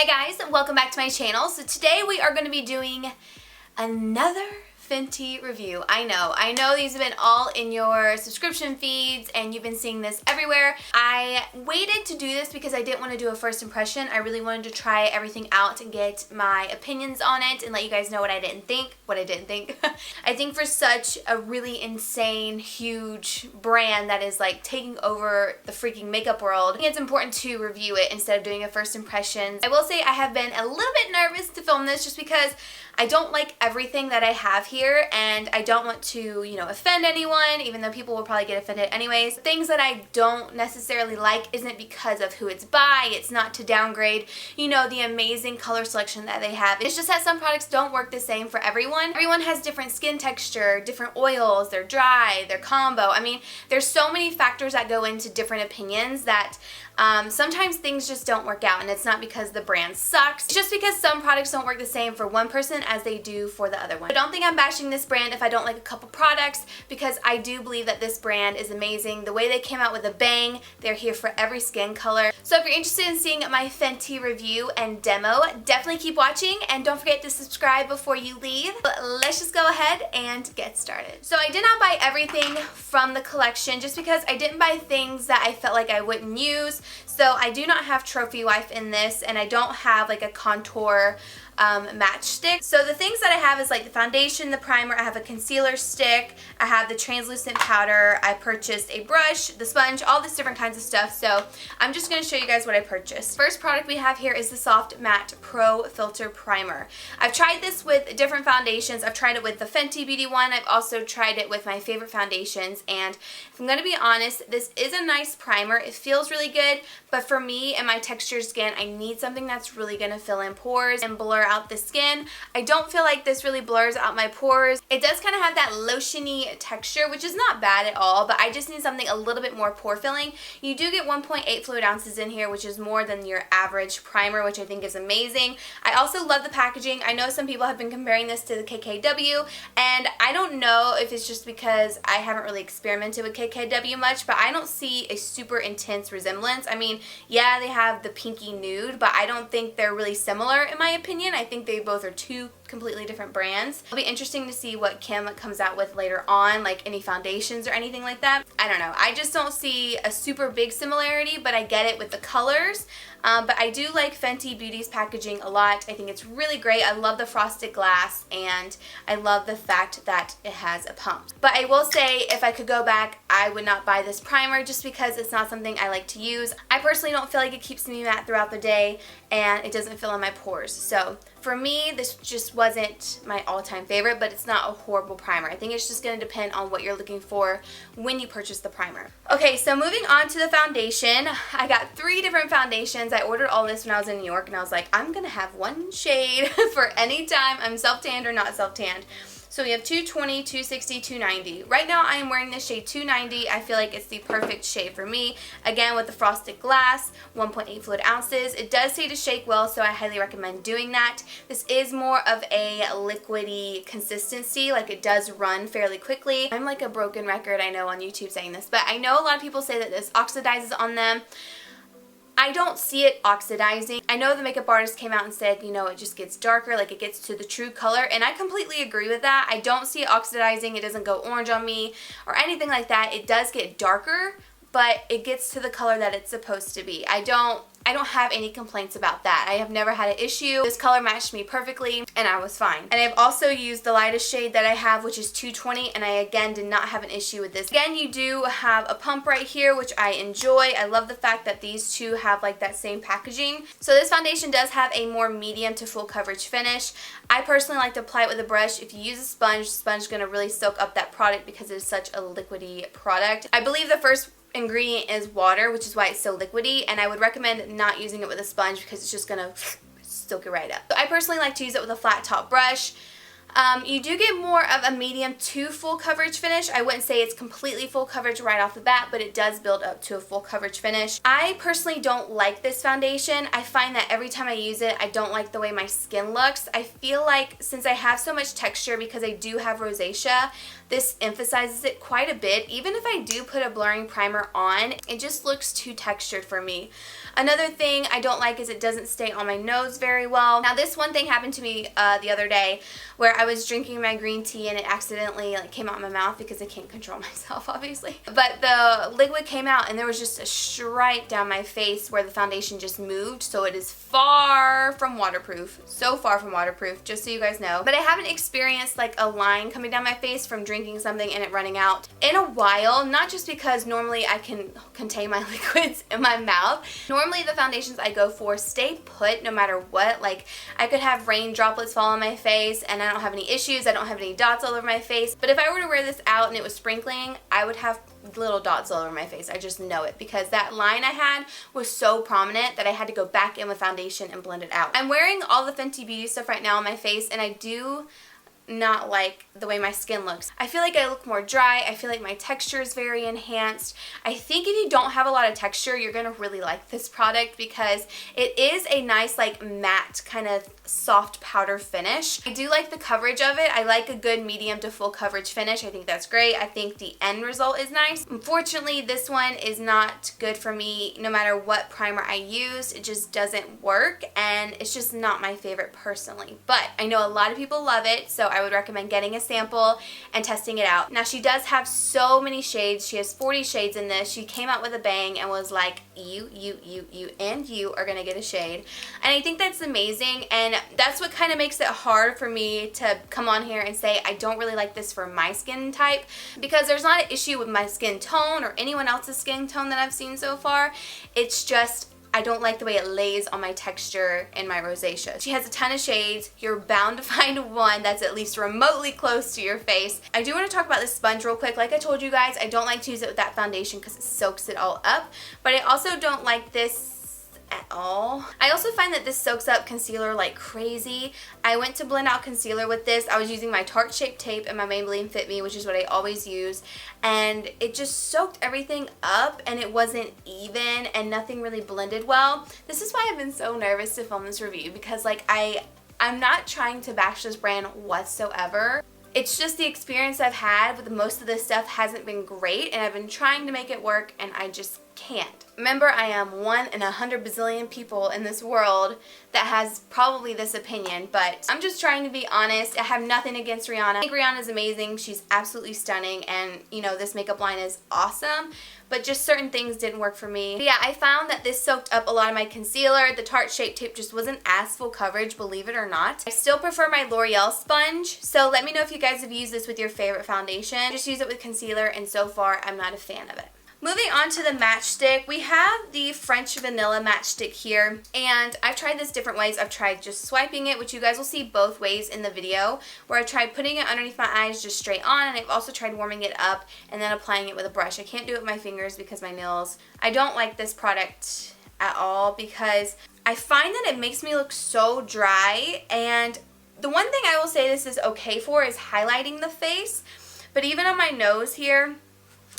Hi guys, welcome back to my channel. So today we are going to be doing another Fenty review. I know these have been all in your subscription feeds and you've been seeing this everywhere. I waited to do this because I didn't want to do a first impression. I really wanted to try everything out and get my opinions on it and let you guys know what I didn't think. I think for such a really insane, huge brand that is like taking over the freaking makeup world, I think it's important to review it instead of doing a first impression. I will say I have been a little bit nervous to film this just because I don't like everything that I have here and I don't want to, offend anyone, even though people will probably get offended anyways. Things that I don't necessarily like isn't because of who it's by. It's not to downgrade, the amazing color selection that they have. It's just that some products don't work the same for everyone. Everyone has different skin texture, different oils, they're dry, they're combo. I mean, there's so many factors that go into different opinions that sometimes things just don't work out, and it's not because the brand sucks. It's just because some products don't work the same for one person as they do for the other one. I don't think I'm bashing this brand if I don't like a couple products, because I do believe that this brand is amazing. The way they came out with a bang, they're here for every skin color. So if you're interested in seeing my Fenty review and demo, definitely keep watching and don't forget to subscribe before you leave. But let's just go ahead and get started. So I did not buy everything from the collection just because I didn't buy things that I felt like I wouldn't use. So I do not have Trophy Wife in this, and I don't have like a contour matchstick. So the things that I have is like the foundation, the primer, I have a concealer stick, I have the translucent powder, I purchased a brush, the sponge, all this different kinds of stuff. So I'm just going to show you guys what I purchased. First product we have here is the Soft Matte Pro Filter Primer. I've tried this with different foundations. I've tried it with the Fenty Beauty one. I've also tried it with my favorite foundations, and if I'm going to be honest, this is a nice primer. It feels really good, but for me and my textured skin, I need something that's really going to fill in pores and blur out the skin. I don't feel like this really blurs out my pores. It does kind of have that lotiony texture, which is not bad at all, but I just need something a little bit more pore filling. You do get 1.8 fluid ounces in here, which is more than your average primer, which I think is amazing. I also love the packaging. I know some people have been comparing this to the KKW, and I don't know if it's just because I haven't really experimented with KKW much, but I don't see a super intense resemblance. I mean, yeah, they have the pinky nude, but I don't think they're really similar in my opinion. I think they both are two completely different brands. It'll be interesting to see what Kim comes out with later on, like any foundations or anything like that. I don't know. I just don't see a super big similarity, but I get it with the colors. But I do like Fenty Beauty's packaging a lot. I think it's really great. I love the frosted glass, and I love the fact that it has a pump. But I will say, if I could go back, I would not buy this primer just because it's not something I like to use. I personally don't feel like it keeps me matte throughout the day, and it doesn't fill in my pores. So for me, this just wasn't my all-time favorite, but it's not a horrible primer. I think it's just going to depend on what you're looking for when you purchase the primer. Okay, so moving on to the foundation. I got 3 different foundations. I ordered all this when I was in New York, and I was like, I'm going to have one shade for any time I'm self-tanned or not self-tanned. So we have 220, 260, 290. Right now I am wearing the shade 290. I feel like it's the perfect shade for me. Again, with the frosted glass, 1.8 fluid ounces. It does say to shake well, so I highly recommend doing that. This is more of a liquidy consistency, like it does run fairly quickly. I'm like a broken record, I know, on YouTube saying this, but I know a lot of people say that this oxidizes on them. I don't see it oxidizing. I know the makeup artist came out and said, it just gets darker, like it gets to the true color, and I completely agree with that. I don't see it oxidizing. It doesn't go orange on me or anything like that. It does get darker, but it gets to the color that it's supposed to be. I don't have any complaints about that. I have never had an issue. This color matched me perfectly, and I was fine. And I've also used the lightest shade that I have, which is 220, and I again did not have an issue with this. Again, you do have a pump right here, which I enjoy. I love the fact that these two have like that same packaging. So this foundation does have a more medium to full coverage finish. I personally like to apply it with a brush. If you use a sponge, the sponge is going to really soak up that product because it is such a liquidy product. I believe the first ingredient is water, which is why it's so liquidy, and I would recommend not using it with a sponge because it's just gonna soak it right up. So I personally like to use it with a flat top brush. You do get more of a medium to full coverage finish. I wouldn't say it's completely full coverage right off the bat, but it does build up to a full coverage finish. I personally don't like this foundation. I find that every time I use it, I don't like the way my skin looks. I feel like since I have so much texture because I do have rosacea, this emphasizes it quite a bit. Even if I do put a blurring primer on, it just looks too textured for me. Another thing I don't like is it doesn't stay on my nose very well. Now this one thing happened to me the other day where I was drinking my green tea and it accidentally came out of my mouth because I can't control myself obviously. But the liquid came out and there was just a stripe down my face where the foundation just moved, so it is far from waterproof. So far from waterproof, just so you guys know. But I haven't experienced like a line coming down my face from drinking something and it running out in a while, not just because normally I can contain my liquids in my mouth. Normally the foundations I go for stay put no matter what. Like I could have rain droplets fall on my face and I don't have any issues. I don't have any dots all over my face. But if I were to wear this out and it was sprinkling, I would have little dots all over my face. I just know it because that line I had was so prominent that I had to go back in with foundation and blend it out. I'm wearing all the Fenty Beauty stuff right now on my face and I do not like the way my skin looks. I feel like I look more dry. I feel like my texture is very enhanced. I think if you don't have a lot of texture, you're gonna really like this product because it is a nice like matte kind of soft powder finish. I do like the coverage of it. I like a good medium to full coverage finish. I think that's great. I think the end result is nice. Unfortunately, this one is not good for me no matter what primer I use. It just doesn't work and it's just not my favorite personally. But I know a lot of people love it, so I would recommend getting a sample and testing it out. Now she does have so many shades. She has 40 shades in this. She came out with a bang and was like, you, and you are gonna get a shade. And I think that's amazing, and that's what kind of makes it hard for me to come on here and say I don't really like this for my skin type, because there's not an issue with my skin tone or anyone else's skin tone that I've seen so far. It's just I don't like the way it lays on my texture and my rosacea. She has a ton of shades. You're bound to find one that's at least remotely close to your face. I do want to talk about this sponge real quick. Like I told you guys, I don't like to use it with that foundation because it soaks it all up. But I also don't like this at all. I also find that this soaks up concealer like crazy. I went to blend out concealer with this. I was using my Tarte Shape Tape and my Maybelline Fit Me, which is what I always use, and it just soaked everything up and it wasn't even and nothing really blended well. This is why I've been so nervous to film this review, because like I'm not trying to bash this brand whatsoever. It's just the experience I've had with most of this stuff hasn't been great, and I've been trying to make it work and I just can't. Remember, I am 1 in 100 bazillion people in this world that has probably this opinion, but I'm just trying to be honest. I have nothing against Rihanna. I think Rihanna is amazing. She's absolutely stunning, and you know, this makeup line is awesome, but just certain things didn't work for me. But yeah, I found that this soaked up a lot of my concealer. The Tarte Shape Tape just wasn't as full coverage, believe it or not. I still prefer my L'Oreal sponge, so let me know if you guys have used this with your favorite foundation. Just use it with concealer, and so far, I'm not a fan of it. Moving on to the Matchstick, we have the French Vanilla Matchstick here, and I've tried this different ways. I've tried just swiping it, which you guys will see both ways in the video, where I tried putting it underneath my eyes just straight on, and I've also tried warming it up and then applying it with a brush. I can't do it with my fingers because my nails. I don't like this product at all because I find that it makes me look so dry, and the one thing I will say this is okay for is highlighting the face, but even on my nose here,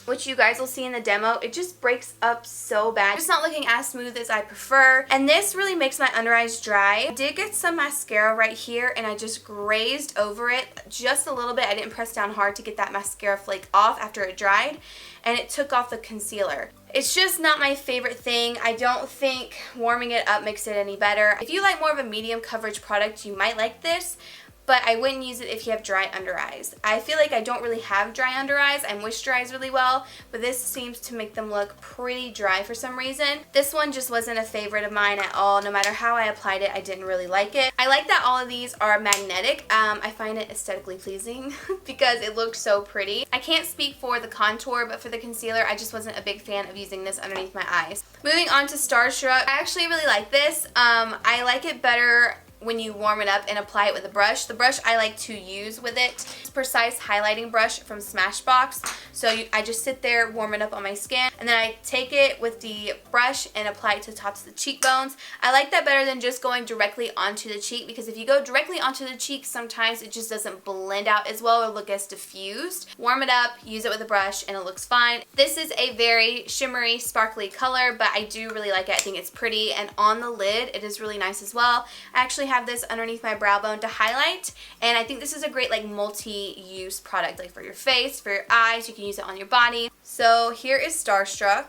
which you guys will see in the demo, it just breaks up so bad. It's not looking as smooth as I prefer, and this really makes my under eyes dry. I did get some mascara right here, and I just grazed over it just a little bit. I didn't press down hard to get that mascara flake off after it dried, and it took off the concealer. It's just not my favorite thing. I don't think warming it up makes it any better. If you like more of a medium coverage product, you might like this, but I wouldn't use it if you have dry under eyes. I feel like I don't really have dry under eyes. I moisturize really well, but this seems to make them look pretty dry for some reason. This one just wasn't a favorite of mine at all. No matter how I applied it, I didn't really like it. I like that all of these are magnetic. I find it aesthetically pleasing because it looks so pretty. I can't speak for the contour, but for the concealer, I just wasn't a big fan of using this underneath my eyes. Moving on to Starstruck, I actually really like this. I like it better when you warm it up and apply it with a brush. The brush I like to use with it is Precise Highlighting Brush from Smashbox. So I just sit there, warm it up on my skin, and then I take it with the brush and apply it to the tops of the cheekbones. I like that better than just going directly onto the cheek, because if you go directly onto the cheek, sometimes it just doesn't blend out as well or look as diffused. Warm it up, use it with a brush, and it looks fine. This is a very shimmery, sparkly color, but I do really like it. I think it's pretty, and on the lid, it is really nice as well. I actually have this underneath my brow bone to highlight, and I think this is a great like multi-use product, like for your face, for your eyes. You can use it on your body. So here is Starstruck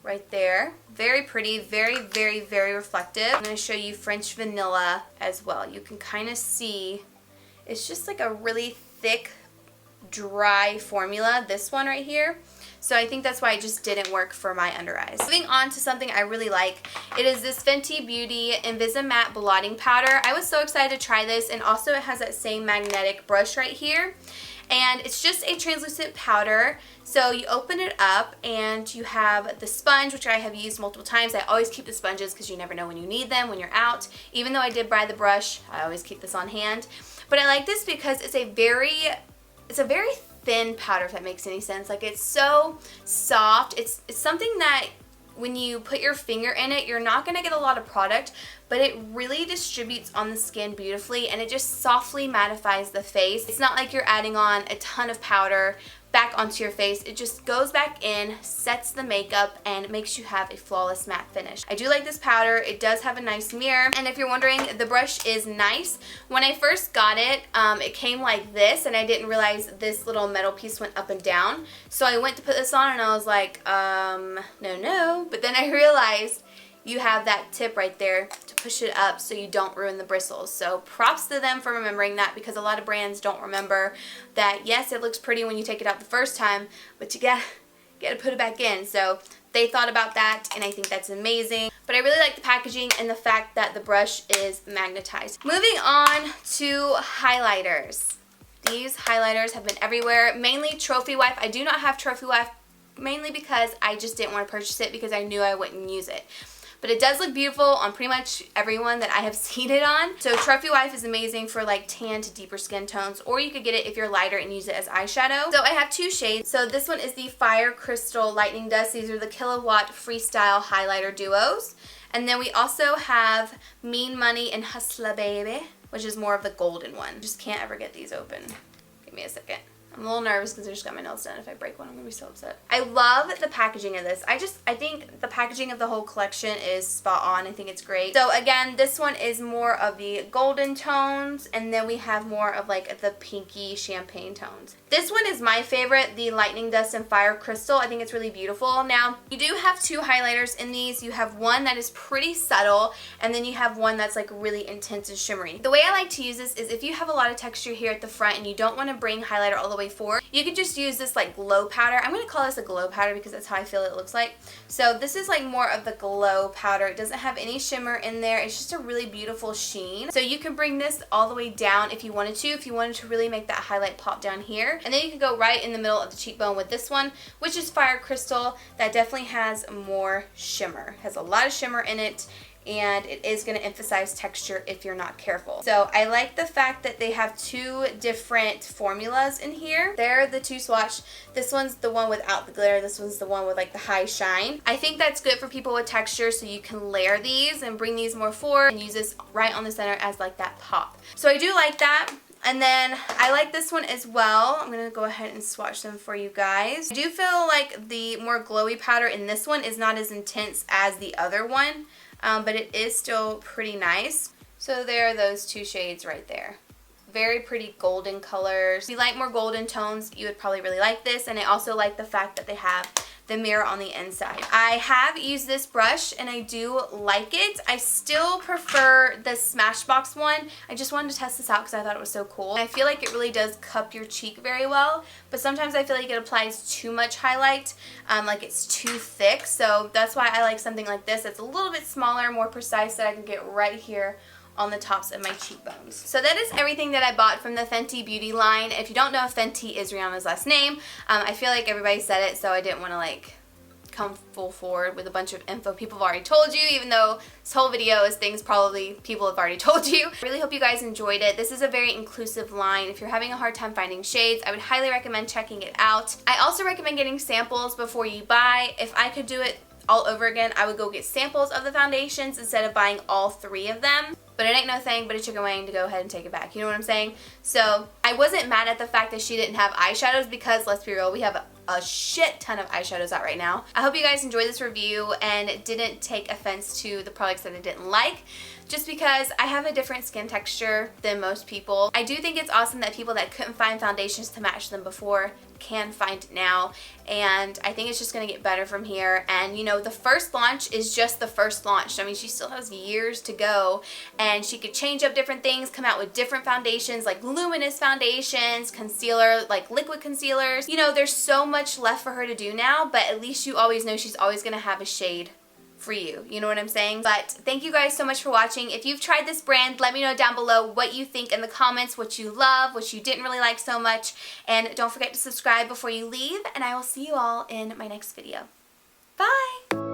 right there. Very pretty, very, very, very reflective. I'm going to show you French Vanilla as well. You can kind of see it's just like a really thick, dry formula, this one right here. So I think that's why it just didn't work for my under eyes. Moving on to something I really like. It is this Fenty Beauty Invisimatte Blotting Powder. I was so excited to try this, and also it has that same magnetic brush right here. And it's just a translucent powder. So you open it up and you have the sponge, which I have used multiple times. I always keep the sponges because you never know when you need them when you're out. Even though I did buy the brush, I always keep this on hand. But I like this because it's a very thin powder, if that makes any sense. Like, it's so soft. It's something that when you put your finger in it, you're not going to get a lot of product, but it really distributes on the skin beautifully, and it just softly mattifies the face. It's not like you're adding on a ton of powder back onto your face. It just goes back in, sets the makeup, and makes you have a flawless matte finish. I do like this powder. It does have a nice mirror, and if you're wondering, the brush is nice. When I first got it, it came like this, and I didn't realize this little metal piece went up and down. So I went to put this on, and I was like, no. But then I realized you have that tip right there to push it up so you don't ruin the bristles. So props to them for remembering that, because a lot of brands don't remember that. Yes, it looks pretty when you take it out the first time, but you gotta put it back in. So they thought about that, and I think that's amazing. But I really like the packaging and the fact that the brush is magnetized. Moving on to highlighters. These highlighters have been everywhere, mainly Trophy Wife. I do not have Trophy Wife, mainly because I just didn't want to purchase it because I knew I wouldn't use it. But it does look beautiful on pretty much everyone that I have seen it on. So Trophy Wife is amazing for like tan to deeper skin tones, or you could get it if you're lighter and use it as eyeshadow. So I have two shades. So this one is the Fire Crystal Lightning Dust. These are the Killawatt Freestyle Highlighter Duos. And then we also have Mean Money and Hustla Baby, which is more of the golden one. Just can't ever get these open. Give me a second. I'm a little nervous because I just got my nails done. If I break one, I'm going to be so upset. I love the packaging of this. I think the packaging of the whole collection is spot on. I think it's great. So again, this one is more of the golden tones, and then we have more of like the pinky champagne tones. This one is my favorite, the Lightning Dust and Fire Crystal. I think it's really beautiful. Now, you do have two highlighters in these. You have one that is pretty subtle, and then you have one that's like really intense and shimmery. The way I like to use this is if you have a lot of texture here at the front and you don't want to bring highlighter all the way forward, you could just use this like glow powder. I'm going to call this a glow powder because that's how I feel it looks like. So this is like more of the glow powder. It doesn't have any shimmer in there. It's just a really beautiful sheen. So you can bring this all the way down if you wanted to really make that highlight pop down here. And then you can go right in the middle of the cheekbone with this one, which is Fire Crystal. That definitely has more shimmer. It has a lot of shimmer in it, and it is going to emphasize texture if you're not careful. So I like the fact that they have two different formulas in here. They're the two swatch. This one's the one without the glitter. This one's the one with like the high shine. I think that's good for people with texture, so you can layer these and bring these more forward and use this right on the center as like that pop. So I do like that. And then I like this one as well. I'm going to go ahead and swatch them for you guys. I do feel like the more glowy powder in this one is not as intense as the other one. But it is still pretty nice. So there are those two shades right there. Very pretty golden colors. If you like more golden tones, you would probably really like this. And I also like the fact that they have the mirror on the inside. I have used this brush and I do like it. I still prefer the Smashbox one. I just wanted to test this out because I thought it was so cool. I feel like it really does cup your cheek very well, but sometimes I feel like it applies too much highlight, like it's too thick. So that's why I like something like this that's a little bit smaller, more precise, that I can get right here on the tops of my cheekbones. So that is everything that I bought from the Fenty Beauty line. If you don't know, Fenty is Rihanna's last name. I feel like everybody said it, so I didn't want to like come full forward with a bunch of info people have already told you, even though this whole video is things probably people have already told you. I really hope you guys enjoyed it. This is a very inclusive line. If you're having a hard time finding shades, I would highly recommend checking it out. I also recommend getting samples before you buy. If I could do it all over again, I would go get samples of the foundations instead of buying all 3 of them. But it ain't no thing but a chicken wing to go ahead and take it back. You know what I'm saying? So I wasn't mad at the fact that she didn't have eyeshadows because, let's be real, we have a shit ton of eyeshadows out right now. I hope you guys enjoyed this review and didn't take offense to the products that I didn't like, just because I have a different skin texture than most people. I do think it's awesome that people that couldn't find foundations to match them before can find it now, and I think it's just gonna get better from here. And you know, the first launch is just the first launch. I mean, she still has years to go, and she could change up different things, come out with different foundations, like luminous foundations, concealer, like liquid concealers. You know, there's so much left for her to do now, but at least you always know she's always gonna have a shade for you. You know what I'm saying? But thank you guys so much for watching. If you've tried this brand, let me know down below what you think in the comments, what you love, what you didn't really like so much, and don't forget to subscribe before you leave, and I will see you all in my next video. Bye!